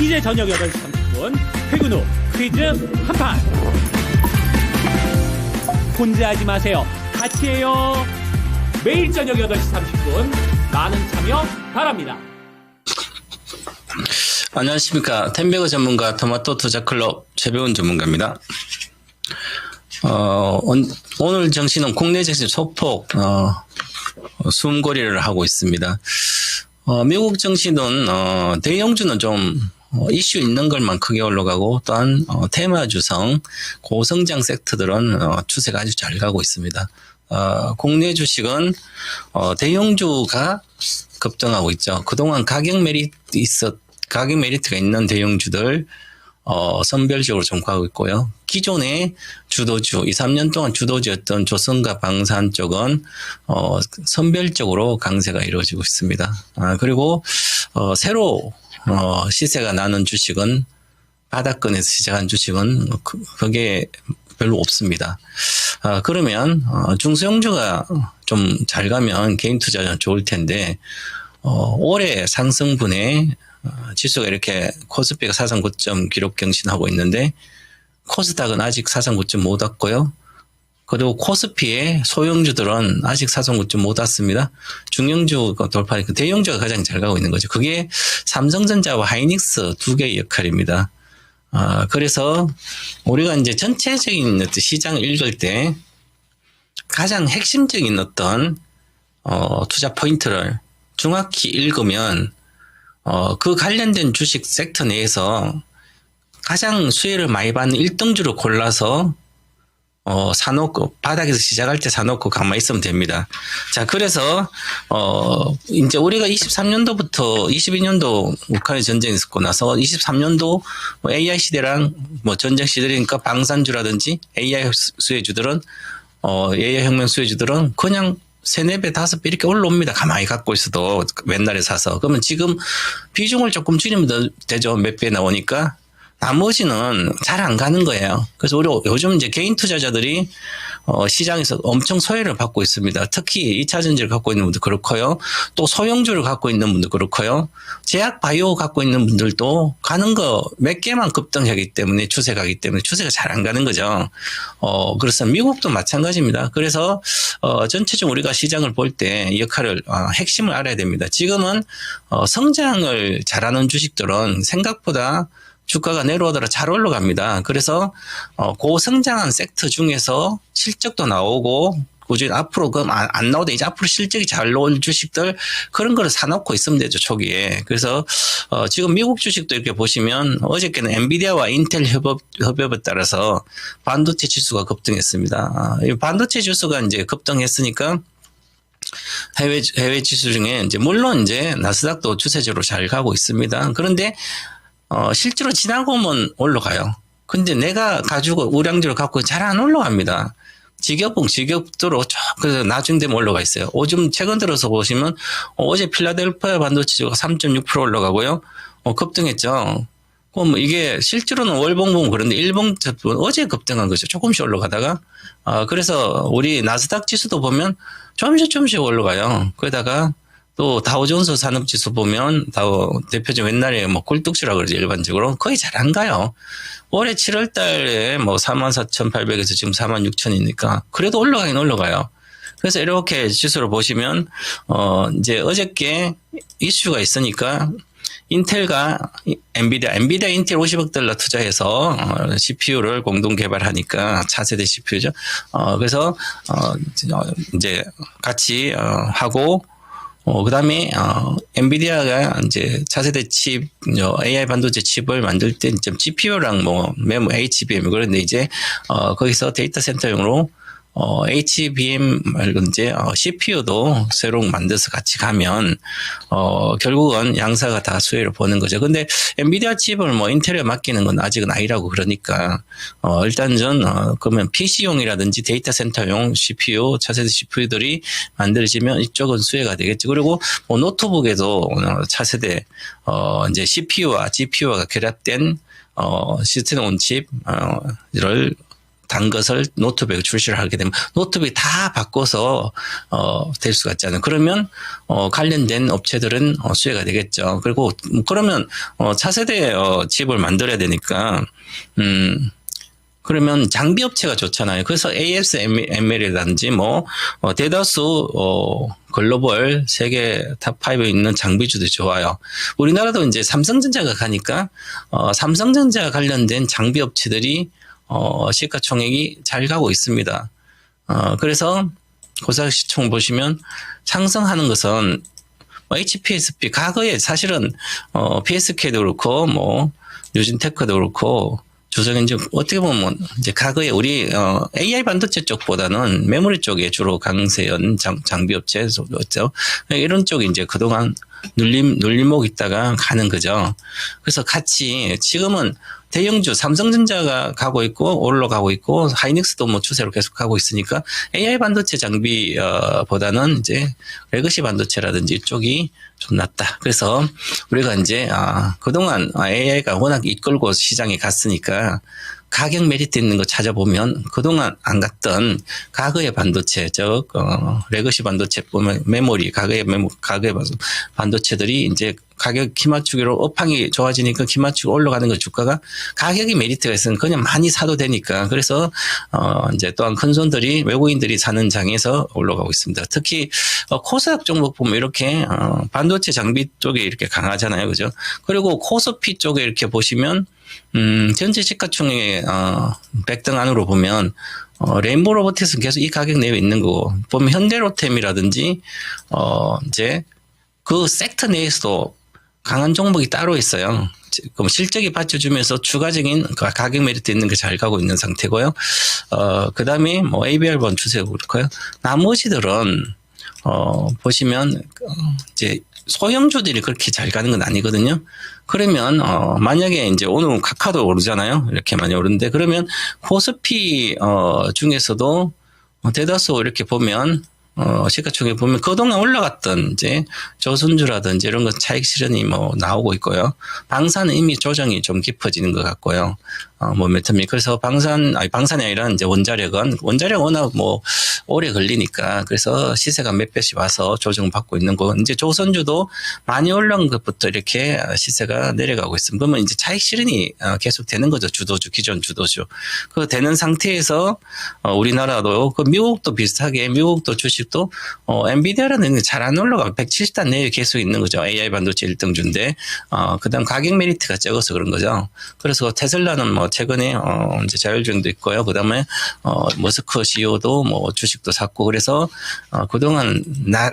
이제 저녁 8시 30분 퇴근 후 퀴즈 한판. 혼자 하지 마세요. 같이 해요. 매일 저녁 8시 30분 많은 참여 바랍니다. 안녕하십니까. 텐베거 전문가 토마토 투자클럽 최배운 전문가입니다. 오늘 정시는 국내 증시 소폭 숨고리를 하고 있습니다. 미국 증시는 대형주는 좀 이슈 있는 것만 크게 올라가고, 또한 테마 주성 고성장 섹터들은 추세가 아주 잘 가고 있습니다. 국내 주식은 대형주가 급등하고 있죠. 그동안 가격 메리트가 있는 대형주들 선별적으로 종가하고 있고요. 기존의 주도주, 2, 3년 동안 주도주였던 조선과 방산 쪽은 선별적으로 강세가 이루어지고 있습니다. 그리고 새로 시세가 나는 주식은, 바닥권에서 시작한 주식은 그게 별로 없습니다. 그러면 중소형주가 좀 잘 가면 개인 투자는 좋을 텐데, 올해 상승분에 지수가 이렇게 코스피가 사상 고점 기록 경신하고 있는데, 코스닥은 아직 사상 고점 못 왔고요. 그리고 코스피의 소형주들은 아직 사상 고점 못 왔습니다. 중형주가 돌파하니까 대형주가 가장 잘 가고 있는 거죠. 그게 삼성전자와 하이닉스 두 개의 역할입니다. 그래서 우리가 이제 전체적인 어떤 시장을 읽을 때 가장 핵심적인 어떤 투자 포인트를 정확히 읽으면 그 관련된 주식 섹터 내에서 가장 수혜를 많이 받는 1등주를 골라서 사놓고, 바닥에서 시작할 때 사놓고 가만히 있으면 됩니다. 자, 그래서 이제 우리가 23년도부터 22년도 우크라이나 전쟁이 있었고 나서 23년도 AI 시대랑 전쟁 시대니까 방산주라든지 AI 수혜주들은 AI 혁명 수혜주들은 그냥 3, 4배, 5배 이렇게 올라옵니다. 가만히 갖고 있어도, 맨날에 사서. 그러면 지금 비중을 조금 줄이면 되죠. 몇 배 나오니까. 나머지는 잘 안 가는 거예요. 그래서 우리 요즘 이제 개인 투자자들이 시장에서 엄청 소외를 받고 있습니다. 특히 2차전지를 갖고 있는 분도 그렇고요. 또 소형주를 갖고 있는 분도 그렇고요. 제약 바이오 갖고 있는 분들도 가는 거 몇 개만 급등하기 때문에, 추세 가기 때문에 추세가 잘 안 가는 거죠. 그래서 미국도 마찬가지입니다. 그래서 전체적으로 우리가 시장을 볼 때 역할을, 핵심을 알아야 됩니다. 지금은 성장을 잘하는 주식들은 생각보다 주가가 내려오더라 잘 올라갑니다. 그래서 고성장한 섹터 중에서 실적도 나오고, 꾸준히 앞으로 그럼 안 나오도 이제 앞으로 실적이 잘 나올 주식들, 그런 거를 사놓고 있으면 되죠, 초기에. 그래서 지금 미국 주식도 이렇게 보시면 어저께는 엔비디아와 인텔 협업에 따라서 반도체 지수가 급등했습니다. 이 반도체 지수가 이제 급등했으니까 해외 지수 중에 이제 물론 이제 나스닥도 추세적으로 잘 가고 있습니다. 그런데 실제로 지나고 오면 올라가요. 근데 내가 가지고 우량주를 갖고 잘 안 올라갑니다. 지겹도록 그래서 나중 되면 올라가 있어요. 요즘 최근 들어서 보시면 어제 필라델피아 반도체가 3.6% 올라가고요. 급등했죠. 그럼 이게 실제로는 월봉 보면 그런데 일봉 어제 급등한 거죠. 조금씩 올라가다가. 그래서 우리 나스닥 지수도 보면 조금씩 올라가요. 그러다가 또 다우존스 산업지수 보면 대표적 옛날에 꿀뚝지라고 그러죠. 일반적으로 거의 잘 안 가요. 올해 7월 달에 44,800에서 지금 46,000이니까 그래도 올라가긴 올라가요. 그래서 이렇게 지수를 보시면 이제 어저께 이슈가 있으니까 인텔과 엔비디아 인텔 50억 달러 투자해서 CPU를 공동 개발하니까 차세대 CPU죠. 그래서 이제 같이 하고, 그 다음에, 엔비디아가 이제 차세대 칩, AI 반도체 칩을 만들 때, GPU랑 메모 HBM, 그런데 이제, 거기서 데이터 센터용으로, HBM 말고 이제, CPU도 새로 만들어서 같이 가면, 결국은 양사가 다 수혜를 보는 거죠. 근데 엔비디아 칩을 인텔에 맡기는 건 아직은 아니라고 그러니까, 일단 그러면 PC용이라든지 데이터 센터용 CPU, 차세대 CPU들이 만들어지면 이쪽은 수혜가 되겠죠. 그리고 노트북에도 차세대, 이제 CPU와 GPU가 결합된, 시스템 온 칩을 단 것을 노트백을 출시를 하게 되면 노트백 다 바꿔서 될 수가 있잖아요. 그러면 관련된 업체들은 수혜가 되겠죠. 그리고 그러면 차세대 칩을 만들어야 되니까 그러면 장비 업체가 좋잖아요. 그래서 ASML이라든지 대다수 글로벌 세계 탑5에 있는 장비주도 좋아요. 우리나라도 이제 삼성전자가 가니까 삼성전자 관련된 장비 업체들이 시가총액이 잘 가고 있습니다. 그래서 고사시총 보시면 상승하는 것은 HPSP 과거에 사실은 PSK도 그렇고 유진테크도 그렇고 조선인지 어떻게 보면 이제 과거에 우리 AI 반도체 쪽보다는 메모리 쪽에 주로 강세연 장비 업체였죠. 이런 쪽이 이제 그동안 눌림목 있다가 가는 거죠. 그래서 같이 지금은 대형주 삼성전자가 가고 있고 올라가고 있고 하이닉스도 추세로 계속 가고 있으니까 AI 반도체 장비보다는 이제 레거시 반도체라든지 이쪽이 좀 낫다. 그래서 우리가 이제 그동안 AI가 워낙 이끌고 시장에 갔으니까 가격 메리트 있는 거 찾아보면 그동안 안 갔던 과거의 반도체, 레거시 반도체 보면 메모리, 과거의 반도체들이 이제 가격 기맞추기로 업황이 좋아지니까 기맞추기 올라가는 거 주가가 가격이 메리트가 있으면 그냥 많이 사도 되니까 그래서 이제 또한 큰 손들이 외국인들이 사는 장에서 올라가고 있습니다. 특히 코스닥 종목 보면 이렇게 반도체 장비 쪽에 이렇게 강하잖아요, 그죠? 그리고 코스피 쪽에 이렇게 보시면 전체 시가총액 100등 안으로 보면 레인보우 로보틱스는 계속 이 가격 내에 있는 거고 보면 현대로템이라든지 이제 그 섹터 내에서도 강한 종목이 따로 있어요. 그럼 실적이 받쳐주면서 추가적인 가격 메리트 있는 게 잘 가고 있는 상태고요. 그 다음에 ABR1 추세고 그렇고요. 나머지들은 보시면 이제 소형주들이 그렇게 잘 가는 건 아니거든요. 그러면 만약에 이제 오늘 카카도 오르잖아요. 이렇게 많이 오르는데 그러면 코스피 중에서도 대다수 이렇게 보면 시가총액 보면 그동안 올라갔던 이제 조선주라든지 이런 거 차익 실현이 나오고 있고요. 방산은 이미 조정이 좀 깊어지는 것 같고요. 모멘텀이 그래서 방산이 아니라 이제 원자력 워낙 오래 걸리니까 그래서 시세가 몇 배씩 와서 조정받고 있는 거. 이제 조선주도 많이 올라온 것부터 이렇게 시세가 내려가고 있습니다. 그러면 이제 차익 실현이 계속 되는 거죠. 주도주, 기존 주도주. 그 되는 상태에서 우리나라도 그 미국도 비슷하게 미국도 주식도 엔비디아라는 게 잘 안 올라가고 170단 내에 계속 있는 거죠. AI 반도체 1등주인데 그다음 가격 메리트가 적어서 그런 거죠. 그래서 테슬라는 최근에 이제 자율주행도 있고요. 그다음에 머스크 CEO도 주식도 샀고 그래서 그동안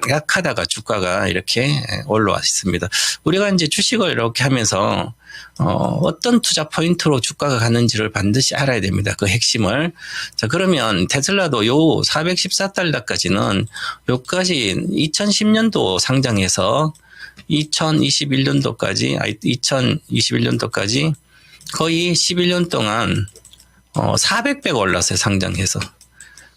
약하다가 주가가 이렇게 올라와 있습니다. 우리가 이제 주식을 이렇게 하면서 어떤 투자 포인트로 주가가 가는지를 반드시 알아야 됩니다. 그 핵심을. 자, 그러면 테슬라도 요 414달러까지는 요까지 2010년도 상장해서 2021년도까지 거의 11년 동안 400배가 올랐어요. 상장해서.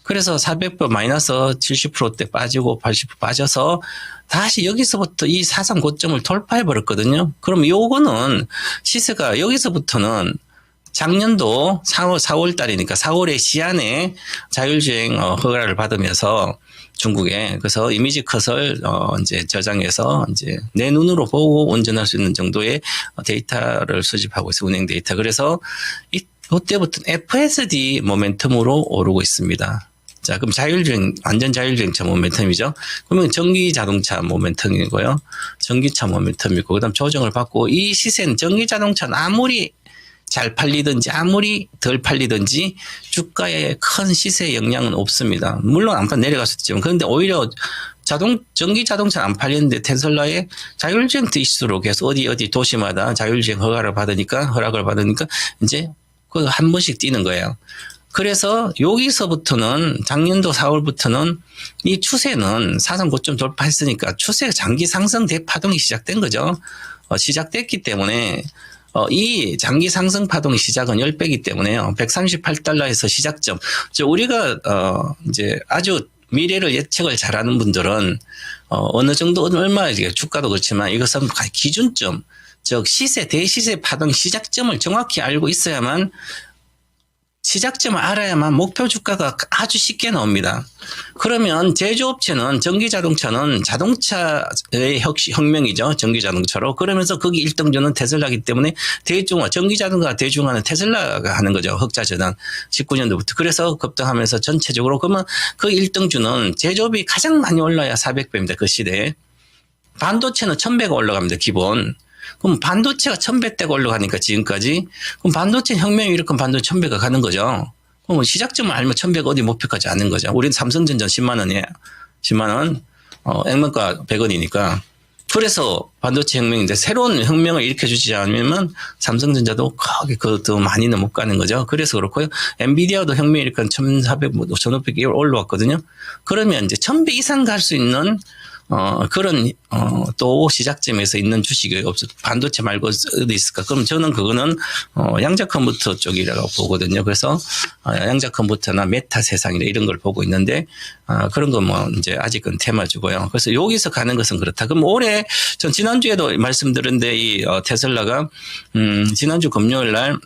그래서 400배 마이너스 70%대 빠지고 80% 빠져서 다시 여기서부터 이 사상 고점을 돌파해 버렸거든요. 그럼 요거는 시세가 여기서부터는 작년도 4월 달이니까 4월에 시안에 자율주행 허가를 받으면서 중국에 그래서 이미지 컷을 이제 저장해서 이제 내 눈으로 보고 운전할 수 있는 정도의 데이터를 수집하고 있어요. 운행 데이터. 그래서 이때부터 FSD 모멘텀으로 오르고 있습니다. 자, 그럼 완전 자율주행차 모멘텀이죠. 그러면 전기 자동차 모멘텀이고요. 전기차 모멘텀이고, 그 다음 조정을 받고, 이 시세는 전기 자동차는 아무리 잘 팔리든지, 아무리 덜 팔리든지, 주가에 큰 시세 영향은 없습니다. 물론 안판 내려갈 수 있지만, 그런데 오히려 전기 자동차는 안 팔리는데 테슬라의 자율주행 이슈로 계속 어디 도시마다 자율주행 허락을 받으니까, 이제 그 한 번씩 뛰는 거예요. 그래서 여기서부터는 작년도 4월부터는 이 추세는 사상 고점 돌파했으니까 추세 장기 상승 대파동이 시작된 거죠. 시작됐기 때문에 이 장기 상승 파동의 시작은 10배이기 때문에요. 138달러에서 시작점. 우리가 이제 아주 미래를 예측을 잘하는 분들은 어느 정도 얼마 주가도 그렇지만 이것은 기준점, 즉 시세 대시세 파동 시작점을 정확히 알고 있어야만 시작점을 알아야만 목표 주가가 아주 쉽게 나옵니다. 그러면 제조업체는 전기자동차는 자동차의 혁명이죠. 전기자동차로. 그러면서 거기 1등주는 테슬라이기 때문에 전기자동차가 대중화는 테슬라가 하는 거죠. 흑자전환 19년도부터. 그래서 급등하면서 전체적으로 그러면 그 1등주는 제조업이 가장 많이 올라야 400배입니다. 그 시대에. 반도체는 1000배가 올라갑니다. 기본. 그럼 반도체가 1000배대가 올라가니까 지금까지 그럼 반도체 혁명이 이렇게 반도체 1000배가 가는 거죠. 그럼 시작점을 알면 1000배가 어디 목표까지 아는 거죠. 우리는 삼성전자 10만 원이에요. 10만 원. 액면가 100원이니까. 그래서 반도체 혁명인데 새로운 혁명을 일으켜주지 않으면 삼성전자도 거기 더 많이는 못 가는 거죠. 그래서 그렇고요. 엔비디아도 혁명 일으킨 1400, 1500 올라왔거든요. 그러면 이제 1000배 이상 갈 수 있는 그런, 또 시작점에서 있는 주식이 없어. 반도체 말고 어디 있을까? 그럼 저는 그거는, 양자 컴퓨터 쪽이라고 보거든요. 그래서, 양자 컴퓨터나 메타 세상이나 이런 걸 보고 있는데, 그런 건 뭐, 이제 아직은 테마주고요. 그래서 여기서 가는 것은 그렇다. 그럼 올해, 전 지난주에도 말씀드렸는데, 이, 테슬라가, 지난주 금요일 날,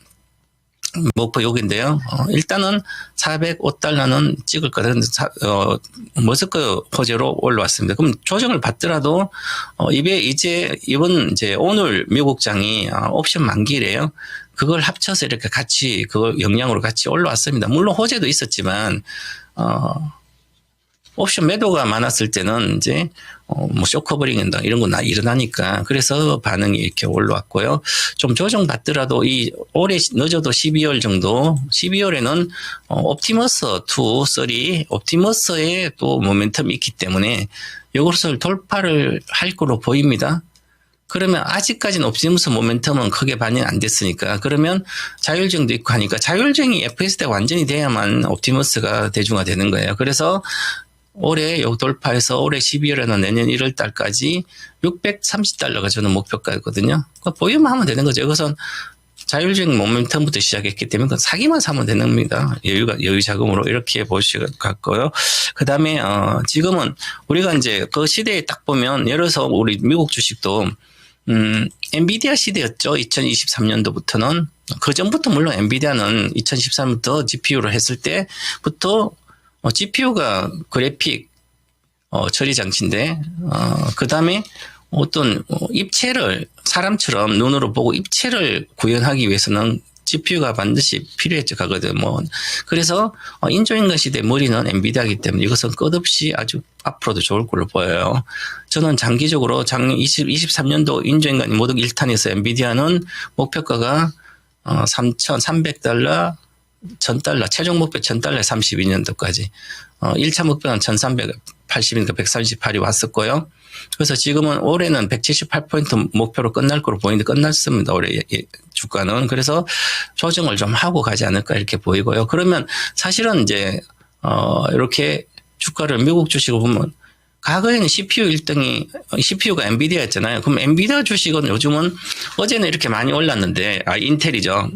목표 여기인데요. 일단은 405달러는 찍을 거다. 머스크 호재로 올라왔습니다. 그럼 조정을 받더라도, 오늘 미국장이 옵션 만기래요. 그걸 합쳐서 이렇게 같이, 그걸 영향으로 같이 올라왔습니다. 물론 호재도 있었지만, 옵션 매도가 많았을 때는 이제 뭐 쇼커버링이나 이런 거 일어나니까 그래서 반응이 이렇게 올라왔고요. 좀 조정 받더라도 이 올해 늦어도 12월 정도 12월에는 옵티머스 2, 3 옵티머스에 또 모멘텀이 있기 때문에 이것을 돌파를 할 거로 보입니다. 그러면 아직까지는 옵티머스 모멘텀은 크게 반영 안 됐으니까 그러면 자율주행도 있고 하니까 자율주행이 FSD가 완전히 돼야만 옵티머스가 대중화되는 거예요. 그래서 올해 요 돌파해서 올해 12월에나 내년 1월 달까지 630달러가 저는 목표가였거든요. 보유만 하면 되는 거죠. 이것은 자율주행 모멘텀부터 시작했기 때문에 사기만 사면 되는 겁니다. 여유 자금으로 이렇게 보실 것 같고요. 그 다음에, 지금은 우리가 이제 그 시대에 딱 보면 예를 들어서 우리 미국 주식도, 엔비디아 시대였죠. 2023년도부터는. 그 전부터 물론 엔비디아는 2013년부터 GPU를 했을 때부터 GPU가 그래픽 처리 장치인데 그 다음에 어떤 입체를 사람처럼 눈으로 보고 입체를 구현하기 위해서는 GPU가 반드시 필요했죠. 가거든. 그래서 인조인간 시대 머리는 엔비디아이기 때문에 이것은 끝없이 아주 앞으로도 좋을 걸로 보여요. 저는 장기적으로 작년 23년도 인조인간 모두 1탄에서 엔비디아는 목표가가 3,300달러 1,000달러, 최종 목표 1,000달러에 32년도까지. 1차 목표는 1,380이니까 138이 왔었고요. 그래서 지금은 올해는 178포인트 목표로 끝날 거로 보이는데 끝났습니다. 올해 주가는. 그래서 조정을 좀 하고 가지 않을까 이렇게 보이고요. 그러면 사실은 이제, 이렇게 주가를 미국 주식을 보면 과거에는 CPU가 엔비디아였잖아요. 그럼 엔비디아 주식은 요즘은 어제는 이렇게 많이 올랐는데, 인텔이죠.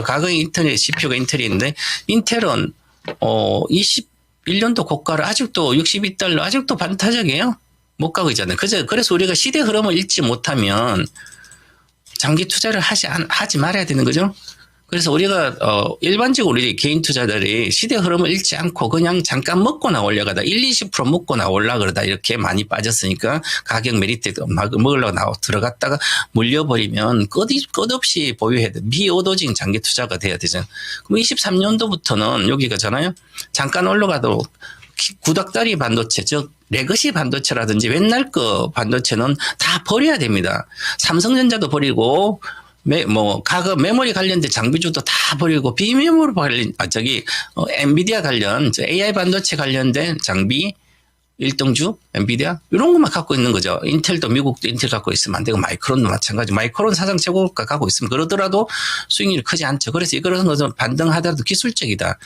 과거에 인텔의 CPU가 인텔이었는데, 인텔은, 21년도 고가를 아직도 62달러, 아직도 반타작이에요. 못 가고 있잖아요. 그래서 우리가 시대 흐름을 읽지 못하면 장기 투자를 하지 말아야 되는 거죠. 그래서 우리가 일반적으로 우리 개인 투자들이 시대 흐름을 읽지 않고 그냥 잠깐 먹거나 올려가다 20% 먹거나 올라가다 이렇게 많이 빠졌으니까 가격 메리트 때도 막 먹으려고 들어갔다가 물려버리면 끝없이 보유해야 돼. 비오도징 장기 투자가 돼야 되잖아요. 그럼 23년도부터는 여기가잖아요. 잠깐 올라가도 구닥다리 반도체, 즉 레거시 반도체라든지 옛날 거 반도체는 다 버려야 됩니다. 삼성전자도 버리고 과거 메모리 관련된 장비주도 다 버리고 비메모리 엔비디아 관련, AI 반도체 관련된 장비, 1등주, 엔비디아, 이런 것만 갖고 있는 거죠. 인텔도 미국도 인텔 갖고 있으면 안 되고, 마이크론도 마찬가지. 마이크론 사상 최고가 갖고 있으면 그러더라도 수익률이 크지 않죠. 그래서 이거는 반등하더라도 기술적이다.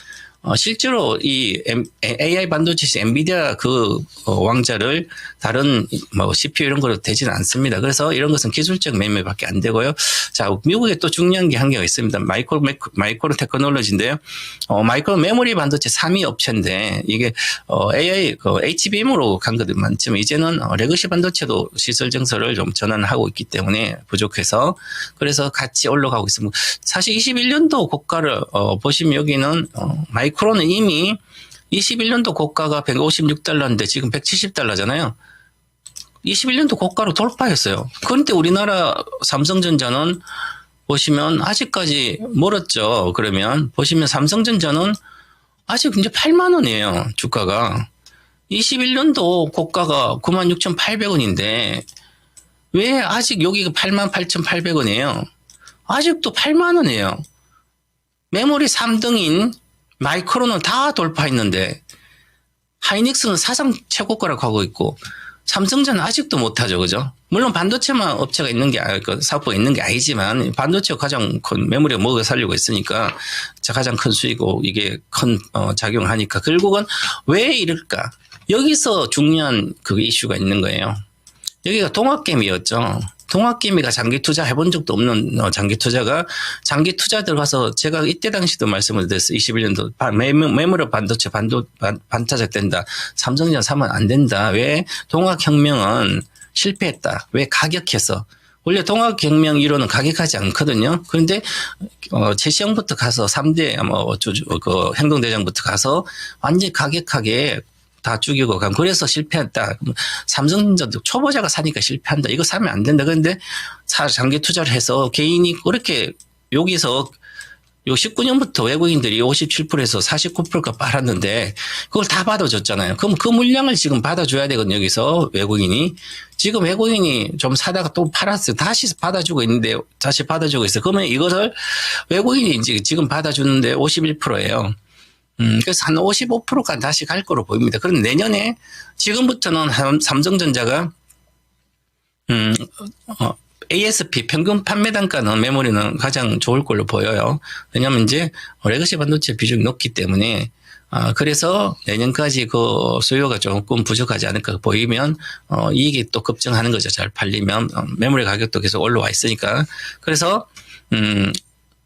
실제로 이 AI 반도체 엔비디아 그 왕자를 다른 뭐 CPU 이런 거로 되지는 않습니다. 그래서 이런 것은 기술적 매매밖에 안 되고요. 자, 미국에 또 중요한 게 한 개가 있습니다. 마이크로 테크놀로지인데요. 마이크로 메모리 반도체 3위 업체인데 이게 AI HBM으로 간 것도 많지만 이제는 레거시 반도체도 시설 정서를 좀 전환하고 있기 때문에 부족해서 그래서 같이 올라가고 있습니다. 사실 21년도 고가를 보시면 여기는 마이크로는 이미 21년도 고가가 156달러인데 지금 170달러잖아요. 21년도 고가로 돌파했어요. 그런데 우리나라 삼성전자는 보시면 아직까지 멀었죠. 그러면 보시면 삼성전자는 아직 이제 8만 원이에요. 주가가. 21년도 고가가 96,800원인데 왜 아직 여기가 88,800원이에요? 아직도 8만 원이에요. 메모리 3등인 마이크로는 다 돌파했는데 하이닉스는 사상 최고가라고 하고 있고 삼성전자는 아직도 못하죠. 그죠? 물론 반도체만 업체가 있는 게, 사업부가 있는 게 아니지만 반도체가 가장 큰 메모리가 먹여 살리고 있으니까 가장 큰 수익이고 이게 큰 작용을 하니까 결국은 왜 이럴까? 여기서 중요한 그 이슈가 있는 거예요. 여기가 동학개미였죠. 동학개미가 장기 투자 해본 적도 없는 장기 투자가 장기 투자 들어가서 제가 이때 당시도 말씀을 드렸어요. 21년도 메모리 반도체 반타작 된다. 삼성전자 사면 안 된다. 왜? 동학혁명은 실패했다. 왜? 가격해서. 원래 동학혁명 1호는 가격하지 않거든요. 그런데 최시영부터 가서 3대 그 행동대장부터 가서 완전히 가격하게 다 죽이고 간 그래서 실패했다. 삼성전자도 초보자가 사니까 실패한다. 이거 사면 안 된다. 그런데 장기 투자를 해서 개인이 그렇게 여기서 요 19년부터 외국인들이 57%에서 49%가 빨았는데 그걸 다 받아줬잖아요. 그럼 그 물량을 지금 받아줘야 되거든요. 여기서 외국인이. 지금 외국인이 좀 사다가 또 팔았어요. 다시 받아주고 있는데 다시 받아주고 있어요. 그러면 이것을 외국인이 이제 지금 받아주는데 51%예요. 그래서 한 55%까지 다시 갈 거로 보입니다. 그런데 내년에 지금부터는 삼성전자가 ASP 평균 판매 단가는 메모리는 가장 좋을 걸로 보여요. 왜냐하면 이제 레거시 반도체 비중이 높기 때문에 그래서 내년까지 그 수요가 조금 부족하지 않을까 보이면 이익이 또 급증하는 거죠. 잘 팔리면 메모리 가격도 계속 올라와 있으니까. 그래서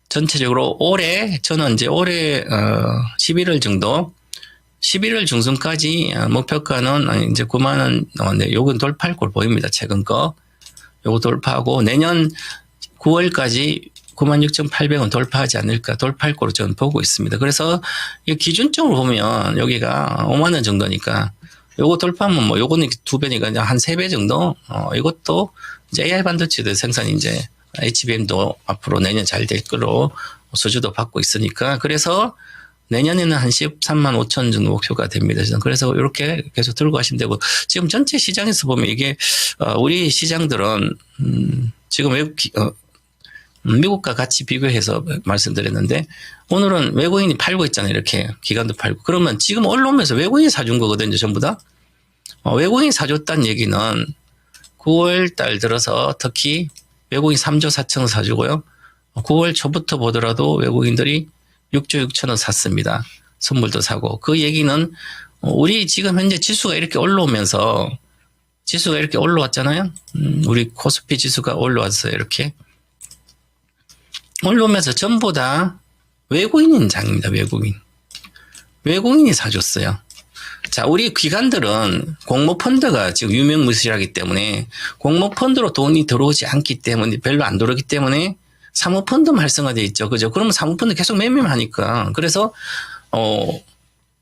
전체적으로 저는 이제 올해 11월 정도 11월 중순까지 목표가는 이제 9만 원 나왔는데 요건 돌파할 걸 보입니다. 최근 거. 요거 돌파하고 내년 9월까지 96,800원 돌파하지 않을까, 돌파할 거로 저는 보고 있습니다. 그래서 기준적으로 보면 여기가 5만 원 정도니까 요거 돌파하면 뭐 요거는 2배니까 한 3배 정도. 이것도 이제 AI 반도체들 생산이 이제 HBM도 앞으로 내년 잘 될 거로 수주도 받고 있으니까 그래서 내년에는 한 13만 5천 정도 목표가 됩니다. 그래서 이렇게 계속 들고 가시면 되고 지금 전체 시장에서 보면 이게 우리 시장들은 지금 미국과 같이 비교해서 말씀드렸는데 오늘은 외국인이 팔고 있잖아요. 이렇게 기관도 팔고 그러면 지금 올라오면서 외국인이 사준 거거든요. 전부 다. 외국인이 사줬다는 얘기는 9월 달 들어서 특히 외국인 3조 4천원 사주고요. 9월 초부터 보더라도 외국인들이 6조 6천원 샀습니다. 선물도 사고. 그 얘기는 우리 지금 현재 지수가 이렇게 올라오면서 지수가 이렇게 올라왔잖아요. 우리 코스피 지수가 올라왔어요. 이렇게. 올라오면서 전부 다 외국인인 장입니다. 외국인이 사줬어요. 자, 우리 기관들은 공모펀드가 지금 유명무실하기 때문에 공모펀드로 돈이 들어오지 않기 때문에 별로 안 들어오기 때문에 사모펀드만 활성화되어 있죠. 그죠? 그러면 사모펀드 계속 매매만 하니까. 그래서,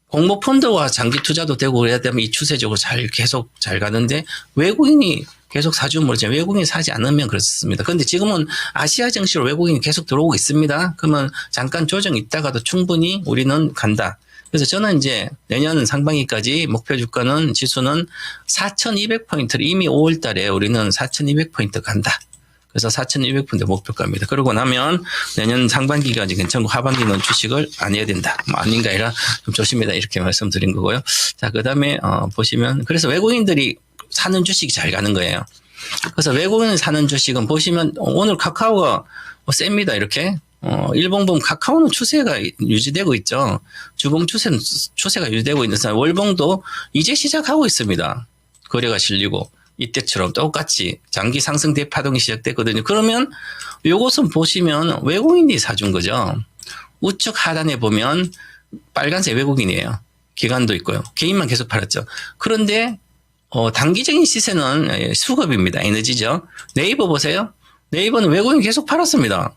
공모펀드와 장기 투자도 되고 그래야 되면 이 추세적으로 계속 잘 가는데 외국인이 계속 사주면 모르죠. 외국인이 사지 않으면 그렇습니다. 그런데 지금은 아시아 증시로 외국인이 계속 들어오고 있습니다. 그러면 잠깐 조정 있다가도 충분히 우리는 간다. 그래서 저는 이제 내년 상반기까지 목표 주가는 지수는 4,200포인트를 이미 5월 달에 우리는 4,200포인트 간다. 그래서 4,200포인트 목표가입니다. 그러고 나면 내년 상반기까지 괜찮고 하반기는 주식을 안 해야 된다. 아닌가 아니라 좀 조심해라 이렇게 말씀드린 거고요. 자, 그 다음에 보시면 그래서 외국인들이 사는 주식이 잘 가는 거예요. 그래서 외국인이 사는 주식은 보시면 오늘 카카오가 셉니다. 이렇게 일봉 보면 카카오는 추세가 유지되고 있죠. 주봉 추세가 유지되고 있는 사 월봉도 이제 시작하고 있습니다. 거래가 실리고 이때처럼 똑같이 장기 상승 대파동이 시작됐거든요. 그러면 요것은 보시면 외국인이 사준 거죠. 우측 하단에 보면 빨간색 외국인이에요. 기관도 있고요. 개인만 계속 팔았죠. 그런데 단기적인 시세는 수급입니다. 에너지죠. 네이버 보세요. 네이버는 외국인 계속 팔았습니다.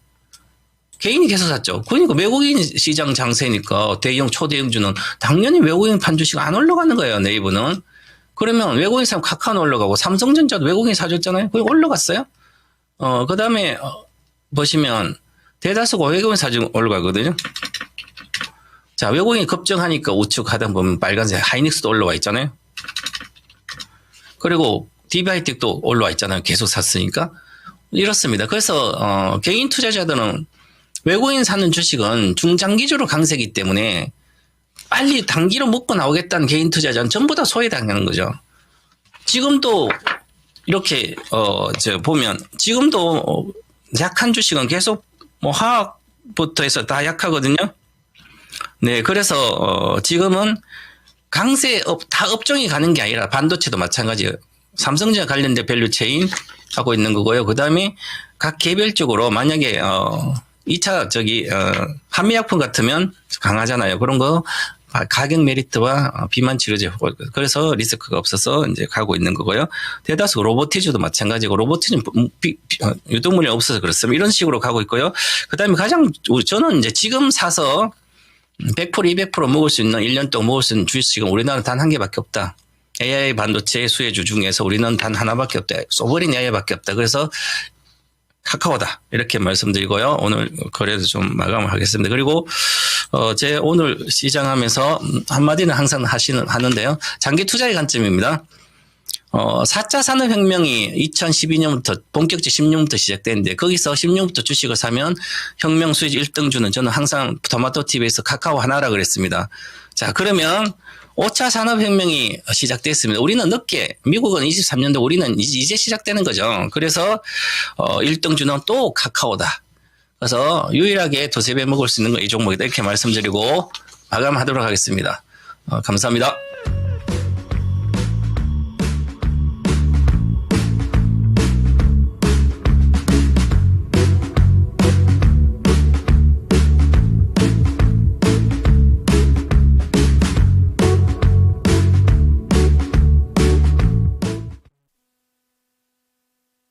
개인이 계속 샀죠. 그러니까 외국인 시장 장세니까 대형 초대형주는 당연히 외국인 판 주식 안 올라가는 거예요. 네이버는. 그러면 외국인 사면 카카오는 올라가고 삼성전자도 외국인 사줬잖아요. 그게 올라갔어요. 그 다음에 보시면 대다수가 외국인 사주면 올라가거든요. 자, 외국인이 급증하니까 우측 하단 보면 빨간색 하이닉스도 올라와 있잖아요. 그리고 DB하이텍도 올라와 있잖아요. 계속 샀으니까. 이렇습니다. 그래서 개인 투자자들은 외국인 사는 주식은 중장기적으로 강세이기 때문에 빨리 단기로 먹고 나오겠다는 개인 투자자는 전부 다 소외당하는 거죠. 지금도 이렇게 보면 지금도 약한 주식은 계속 화학부터 해서 다 약하거든요. 네, 그래서 지금은 강세 다 업종이 가는 게 아니라 반도체도 마찬가지예요. 삼성전자 관련된 밸류체인 하고 있는 거고요. 그 다음에 각 개별적으로 만약에 2차 한미약품 같으면 강하잖아요. 그런 거 가격 메리트와 비만 치료제 그래서 리스크가 없어서 이제 가고 있는 거고요. 대다수 로보티즈도 마찬가지고 로보티즈는 유동물이 없어서 그렇습니다. 이런 식으로 가고 있고요. 그다음에 저는 이제 지금 사서 100% 200% 먹을 수 있는 1년 동안 먹을 수 있는 주식은 우리나라는 단 한 개밖에 없다. AI 반도체 수혜주 중에서 우리는 단 하나밖에 없다. 소버린 AI밖에 없다. 그래서 카카오다. 이렇게 말씀드리고요. 오늘 거래도 좀 마감을 하겠습니다. 그리고 제 오늘 시장하면서 한마디는 항상 하는데요. 장기 투자의 관점입니다. 4차 산업혁명이 2012년부터 본격적 16년부터 시작됐는데 거기서 16년부터 주식을 사면 혁명 수익 1등주는 저는 항상 토마토TV에서 카카오 하나라 그랬습니다. 자, 그러면 5차 산업혁명이 시작됐습니다. 우리는 늦게, 미국은 23년도 우리는 이제 시작되는 거죠. 그래서 1등주는 또 카카오다. 그래서 유일하게 두세 배 먹을 수 있는 거 이 종목이다. 이렇게 말씀드리고 마감하도록 하겠습니다. 감사합니다.